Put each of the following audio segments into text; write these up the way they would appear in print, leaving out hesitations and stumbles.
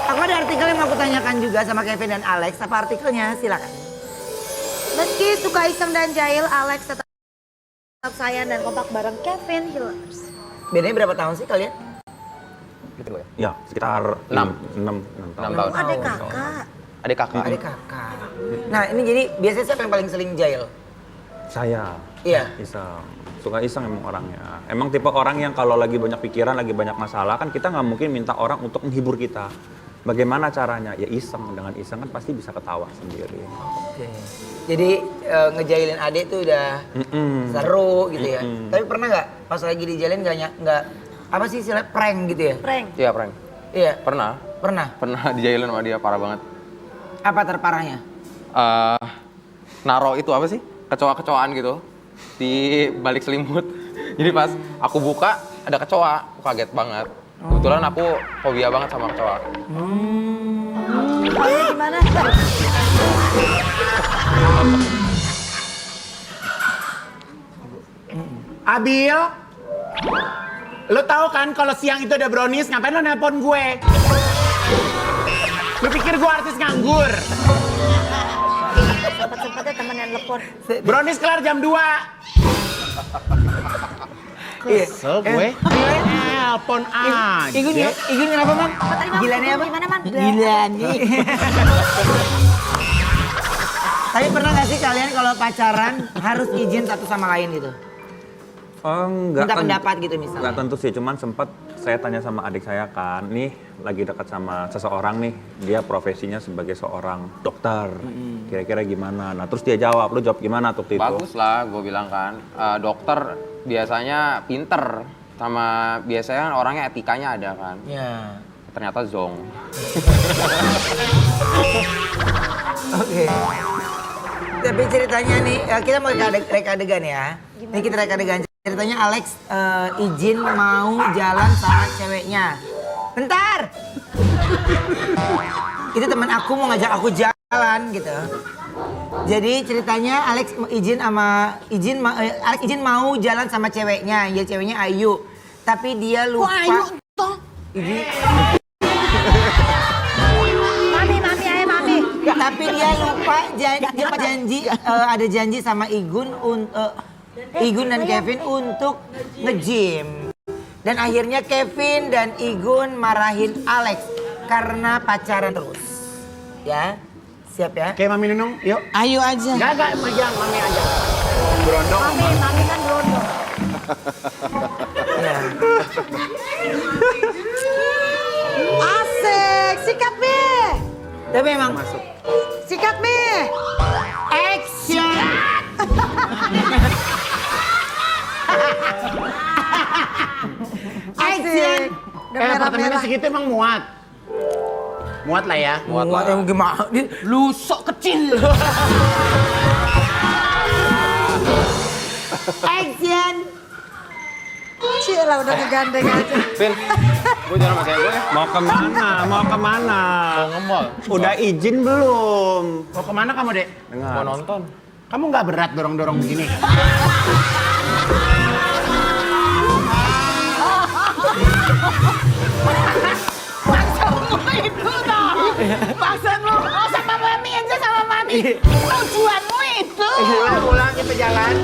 Aku ada artikel yang mau aku tanyakan juga sama Kevin dan Alex. Apa artikelnya? Silakan. Meski suka iseng dan jahil, Alex tetap sayang dan kompak bareng Kevin Hillers. Bedanya berapa tahun sih kalian? Gitu ya? Ya, sekitar 6 tahun. 6 tahun. Adik kakak. Adik kakak. Adik kakak. Nah ini jadi biasanya siapa yang paling sering jahil? Saya. Iya. Iseng. Suka iseng emang orangnya. Emang tipe orang yang kalau lagi banyak pikiran, lagi banyak masalah, kan kita nggak mungkin minta orang untuk menghibur kita. Bagaimana caranya? Ya iseng. Dengan iseng kan pasti bisa ketawa sendiri. Oke. Jadi ngejailin adik tuh udah seru gitu ya. Tapi pernah nggak pas lagi dijalin nggak apa sih istilah prank gitu ya? Prank. Iya, prank. Iya. Pernah. Pernah. Dijailin sama dia, parah banget. Apa terparahnya? Naro itu apa sih? Kecoa-kecoaan gitu di balik selimut. Jadi pas aku buka ada kecoa, aku kaget banget. Kebetulan aku fobia banget sama kecoa. Gimana? Abil, lo tahu kan kalau siang itu ada brownies, ngapain lo nelpon gue? Lo pikir gue artis nganggur? Sempet-sempetnya temen yang telepon. Brownies kelar jam 2. Kesel gue. Nelpon aja. Igun kenapa, Mam? Gila nih apa? Gimana, Man? Gila nih. Tapi pernah gak sih kalian kalau pacaran harus izin satu sama lain gitu? Enggak. Minta pendapat gitu misalnya. Enggak tentu sih, cuman sempat saya tanya sama adik saya kan, nih lagi dekat sama seseorang nih, dia profesinya sebagai seorang dokter. Kira-kira gimana? Nah terus dia jawab, lu jawab gimana tuh itu? Bagus lah, gue bilang kan. Dokter biasanya pinter, sama biasanya orangnya etikanya ada kan. Ya. Ternyata zong. Oke. Tapi ceritanya nih, kita mau reka adegan ya. Ini kita reka adegan. Ceritanya Alex izin mau jalan sama ceweknya. Bentar! Itu teman aku mau ngajak aku jalan gitu. Jadi ceritanya Alex izin mau jalan sama ceweknya. Ya ceweknya Ayu. Tapi dia lupa. Kok Ayu toh? Mami. Tapi dia lupa janji ada janji sama Igun dan Kevin untuk nge-gym. Dan akhirnya Kevin dan Igun marahin Alex karena pacaran terus. Ya, siap ya? Oke, Mami Nunung, yuk. Ayo aja. Enggak, pegang Mami aja. Berondong. Mami kan berondong. Ya. Asik, sikat Mi. Tapi emang Sikat Mi. action. Action. Udah merah-merah. Apartemennya segitu emang muat. Muat lah ya. Muat lah. Emang gimana? Lusok kecil. Action. Cielah udah ngegandeng aja. Vin, gue jalan sama cewek gue ya. Mau kemana? Mau kemana? Mau nge-mall. Udah izin belum? Mau kemana kamu, Dek? Dengar. Mau nonton. Kamu nggak berat dorong-dorong begini? Maksudmu, oh sama mami aja sama mami. Tujuanmu itu. Pulang kita jalan.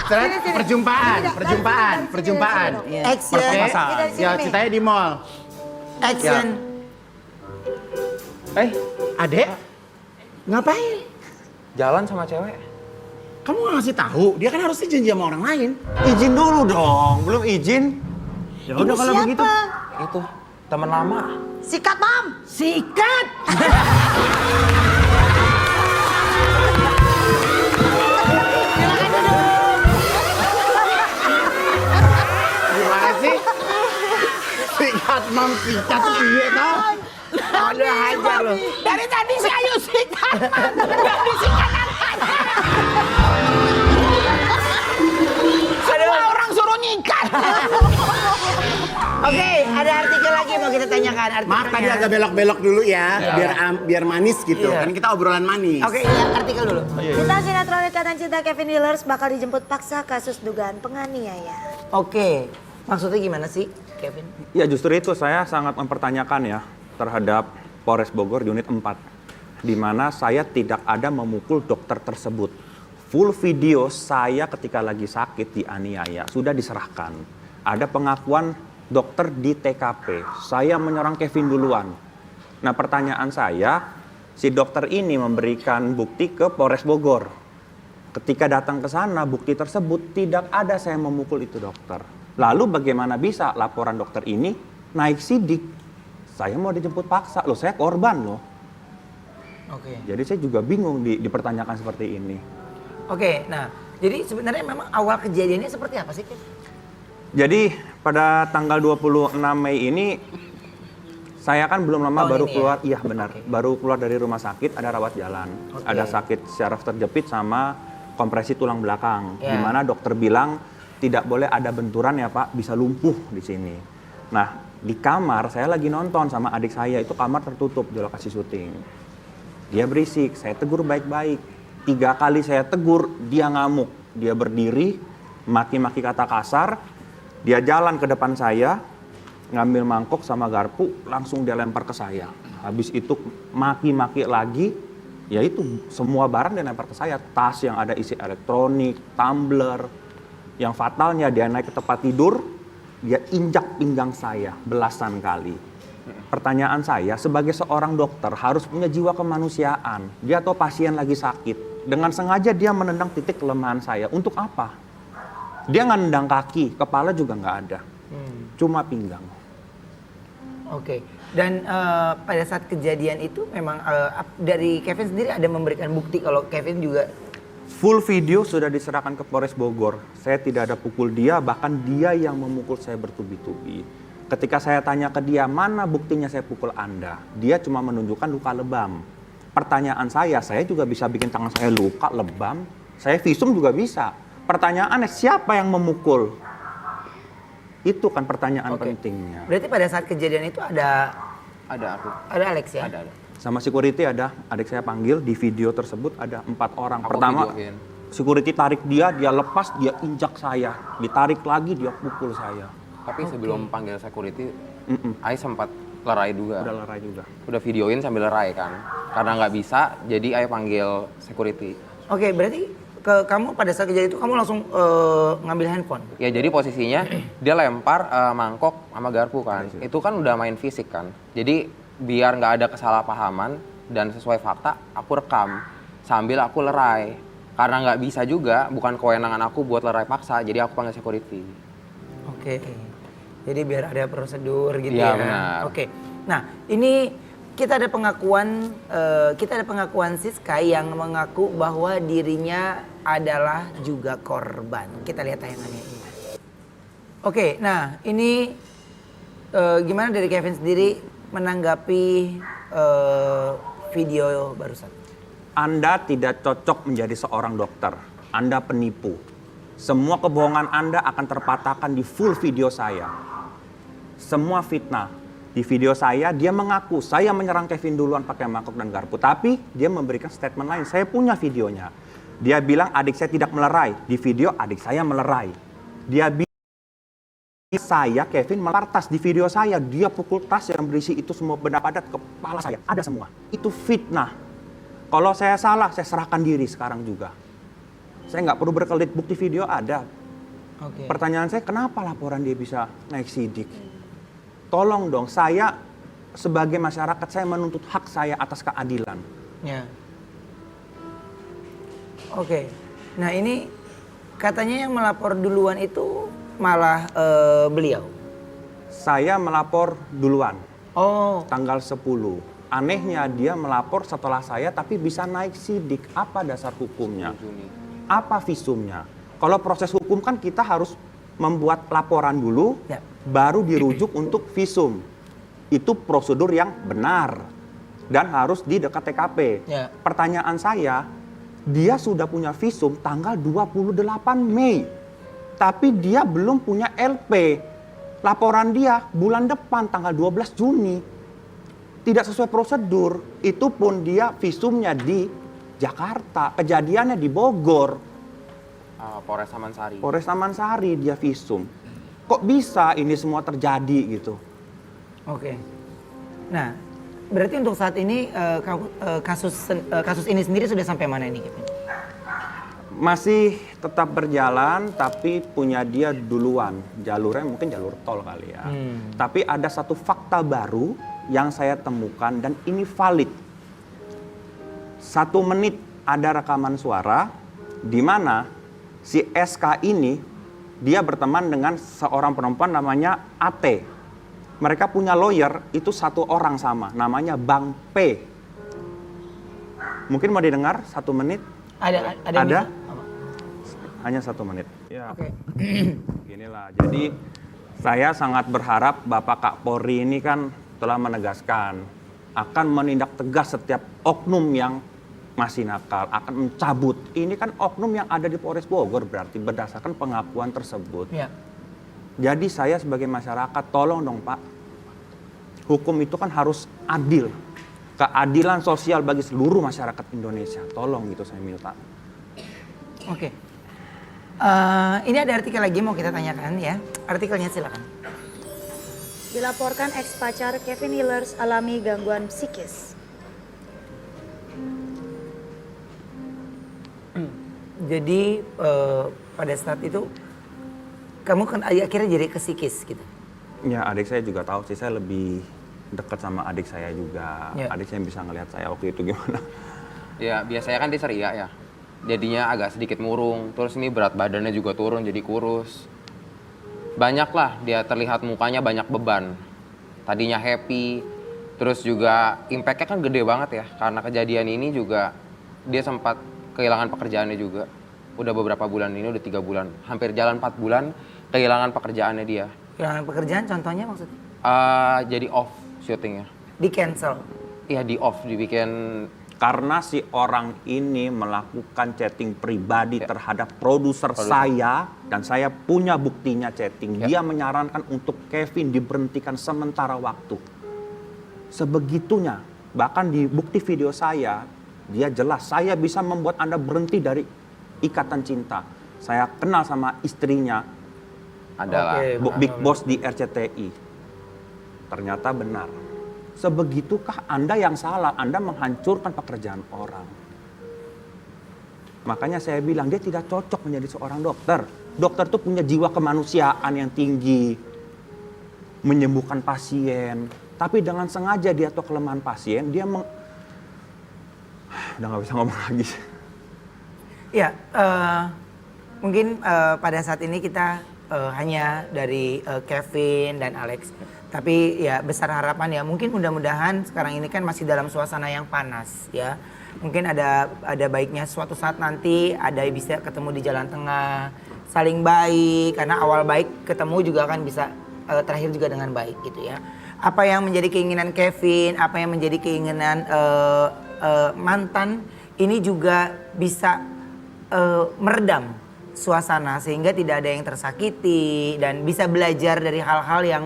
Terus perjumpaan. Action. Oke, ya ceritanya di mall. Action. Adek, ngapain? Jalan sama cewek. Kamu nggak ngasih tahu? Dia kan harusnya janji sama orang lain. Izin dulu dong, belum izin. Ya udah kalau begitu. Itu, teman lama. Sikat, Mam. Sikat. Gimana sih? Sikat mam sikat iya tau. Udah hajar loh. Dari tadi si Ayu sikat. Gak disikat Semua orang suruh nyikat. Oke, ada artikel lagi mau kita tanyakan. Maaf tadi agak belok-belok dulu ya, biar manis gitu. Iya. Kan kita obrolan manis. Oke, iya, artikel dulu. Kita sinetron Ikatan Cinta Kevin Hillers bakal dijemput paksa kasus dugaan penganiayaan. Oke, maksudnya gimana sih, Kevin? Ya justru itu saya sangat mempertanyakan ya. terhadap Polres Bogor unit 4, di mana saya tidak ada memukul dokter tersebut. Full video saya ketika lagi sakit dianiaya sudah diserahkan. Ada pengakuan dokter di TKP, saya menyerang Kevin duluan. Nah pertanyaan saya, si dokter ini memberikan bukti ke Polres Bogor. Ketika datang ke sana, bukti tersebut tidak ada saya memukul itu dokter. Lalu bagaimana bisa laporan dokter ini naik sidik? Saya mau dijemput paksa, loh saya korban loh. Oke. Jadi saya juga bingung dipertanyakan seperti ini. Oke, nah jadi sebenarnya memang awal kejadiannya seperti apa sih, Kev? Jadi pada tanggal 26 Mei ini saya kan belum lama Tahun baru ini keluar, ya? iya benar, Oke. baru keluar dari rumah sakit, ada rawat jalan, Oke. ada sakit syaraf terjepit sama kompresi tulang belakang, Ya. di mana dokter bilang tidak boleh ada benturan ya Pak, bisa lumpuh di sini. Nah di kamar saya lagi nonton sama adik saya, itu kamar tertutup di lokasi syuting. Dia berisik, saya tegur baik-baik. 3 kali saya tegur, dia ngamuk, dia berdiri, maki-maki kata kasar. Dia jalan ke depan saya, ngambil mangkok sama garpu, langsung dia lempar ke saya. Habis itu maki-maki lagi, ya itu semua barang dia lempar ke saya. Tas yang ada isi elektronik, tumbler. Yang fatalnya dia naik ke tempat tidur, dia injak pinggang saya belasan kali. Pertanyaan saya, sebagai seorang dokter harus punya jiwa kemanusiaan. Dia tahu pasien lagi sakit. Dengan sengaja dia menendang titik kelemahan saya. Untuk apa? Dia nggak nendang kaki, kepala juga nggak ada. Cuma pinggang. Oke. Dan pada saat kejadian itu memang dari Kevin sendiri ada memberikan bukti kalau Kevin juga. Full video sudah diserahkan ke Polres Bogor. Saya tidak ada pukul dia, bahkan dia yang memukul saya bertubi-tubi. Ketika saya tanya ke dia, mana buktinya saya pukul Anda? Dia cuma menunjukkan luka lebam. Pertanyaan saya juga bisa bikin tangan saya luka, lebam. Saya visum juga bisa. Pertanyaannya, siapa yang memukul? Itu kan pertanyaan Oke. pentingnya. Berarti pada saat kejadian itu ada Ada Alex ya? Ada. Sama security ada, adik saya panggil, di video tersebut ada 4 orang. Aku Pertama, videoin. security tarik dia lepas, dia injak saya. Ditarik lagi, dia pukul saya. Tapi sebelum panggil security, Ai sempat lerai juga. Udah lerai juga. Udah videoin sambil lerai kan. Karena nggak bisa, jadi Ai panggil security. Oke, berarti kamu pada saat kejadian itu kamu langsung ngambil handphone? Ya jadi posisinya dia lempar mangkok sama garpu kan. Itu kan udah main fisik kan. Jadi biar nggak ada kesalahpahaman dan sesuai fakta, aku rekam sambil aku lerai. Karena nggak bisa juga, bukan kewenangan aku buat lerai paksa, jadi aku panggil security. Oke. Jadi biar ada prosedur gitu Iya, ya. benar. Oke. Nah, ini kita ada pengakuan Siska yang mengaku bahwa dirinya adalah juga korban. Kita lihat tayangannya ini. Oke, nah ini gimana dari Kevin sendiri menanggapi video barusan? Anda tidak cocok menjadi seorang dokter. Anda penipu. Semua kebohongan Anda akan terpatahkan di full video saya. Semua fitnah. Di video saya, dia mengaku saya menyerang Kevin duluan pakai mangkok dan garpu. Tapi dia memberikan statement lain. Saya punya videonya. Dia bilang adik saya tidak melerai. Di video adik saya melerai. Dia bilang saya, Kevin, melempar tas. Di video saya, dia pukul tas yang berisi itu semua benda padat ke kepala saya. Ada semua. Itu fitnah. Kalau saya salah, saya serahkan diri sekarang juga. Saya nggak perlu berkelit, bukti video ada. Oke. Pertanyaan saya, kenapa laporan dia bisa naik sidik? Tolong dong, saya sebagai masyarakat, saya menuntut hak saya atas keadilan. Ya. Oke. Nah ini katanya yang melapor duluan itu malah beliau. Saya melapor duluan, Oh. tanggal 10. Anehnya dia melapor setelah saya tapi bisa naik sidik. Apa dasar hukumnya? Juni. Apa visumnya? Kalau proses hukum kan kita harus membuat laporan dulu, Ya. baru dirujuk untuk visum. Itu prosedur yang benar dan harus di dekat TKP. Ya. Pertanyaan saya, dia sudah punya visum tanggal 28 Mei. Tapi dia belum punya LP. Laporan dia bulan depan tanggal 12 Juni. Tidak sesuai prosedur. Itu pun dia visumnya di Jakarta. Kejadiannya di Bogor. Polres Samansari. Polres Taman Sari dia visum. Kok bisa ini semua terjadi gitu? Oke. Nah, Berarti untuk saat ini kasus ini sendiri sudah sampai mana ini, Kevin? Masih tetap berjalan, tapi punya dia duluan. Jalurnya mungkin jalur tol kali ya. Tapi ada satu fakta baru yang saya temukan dan ini valid. 1 menit ada rekaman suara di mana si SK ini dia berteman dengan seorang perempuan namanya AT. Mereka punya lawyer itu 1 orang sama, namanya Bang P. Mungkin mau didengar 1 menit? Ada. Ada? Hanya 1 menit. Ya. Oke. Beginilah. Jadi saya sangat berharap Bapak Kapolri ini kan telah menegaskan akan menindak tegas setiap oknum yang masih nakal, akan mencabut. Ini kan oknum yang ada di Polres Bogor berarti berdasarkan pengakuan tersebut. Ya. Jadi saya sebagai masyarakat tolong dong Pak, hukum itu kan harus adil. Keadilan sosial bagi seluruh masyarakat Indonesia. Tolong gitu saya minta. Oke. Ini ada artikel lagi mau kita tanyakan ya. Artikelnya silakan. Dilaporkan ex pacar Kevin Hillers alami gangguan psikis. Jadi pada saat itu kamu kan akhirnya jadi ke psikis gitu. Ya adik saya juga tahu sih, saya lebih dekat sama adik saya juga. Ya. Adik saya bisa ngelihat saya waktu itu gimana. Ya biasanya kan dia ceria ya. Jadinya agak sedikit murung. Terus ini berat badannya juga turun jadi kurus. Banyak lah dia terlihat mukanya banyak beban. Tadinya happy. Terus juga impact-nya kan gede banget ya. Karena kejadian ini juga dia sempat kehilangan pekerjaannya juga. Udah beberapa bulan ini, udah 3 bulan. Hampir jalan 4 bulan kehilangan pekerjaannya dia. Kehilangan pekerjaan contohnya maksudnya? Jadi off syutingnya. Di cancel. Iya di off, dibikin. Karena si orang ini melakukan chatting pribadi Ya. terhadap produser saya dan saya punya buktinya chatting. Ya. Dia menyarankan untuk Kevin diberhentikan sementara waktu. Sebegitunya, bahkan di bukti video saya, dia jelas saya bisa membuat Anda berhenti dari ikatan cinta. Saya kenal sama istrinya, Adalah. Oke. Big Boss di RCTI. Ternyata benar. Sebegitukah Anda yang salah? Anda menghancurkan pekerjaan orang. Makanya saya bilang dia tidak cocok menjadi seorang dokter. Dokter itu punya jiwa kemanusiaan yang tinggi. Menyembuhkan pasien. Tapi dengan sengaja dia tahu kelemahan pasien, dia udah gak bisa ngomong lagi. Ya, mungkin pada saat ini kita hanya dari Kevin dan Alex. Tapi ya besar harapan ya, mungkin mudah-mudahan sekarang ini kan masih dalam suasana yang panas ya. Mungkin ada baiknya suatu saat nanti ada bisa ketemu di jalan tengah, saling baik. Karena awal baik ketemu juga kan bisa terakhir juga dengan baik gitu ya. Apa yang menjadi keinginan Kevin, apa yang menjadi keinginan mantan ini juga bisa meredam suasana sehingga tidak ada yang tersakiti dan bisa belajar dari hal-hal yang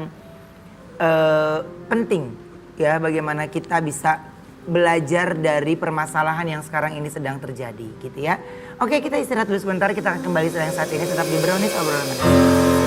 penting ya, bagaimana kita bisa belajar dari permasalahan yang sekarang ini sedang terjadi gitu ya. Oke, kita istirahat dulu sebentar, kita akan kembali setelah yang saat ini tetap di Brownies Obrolan Manis.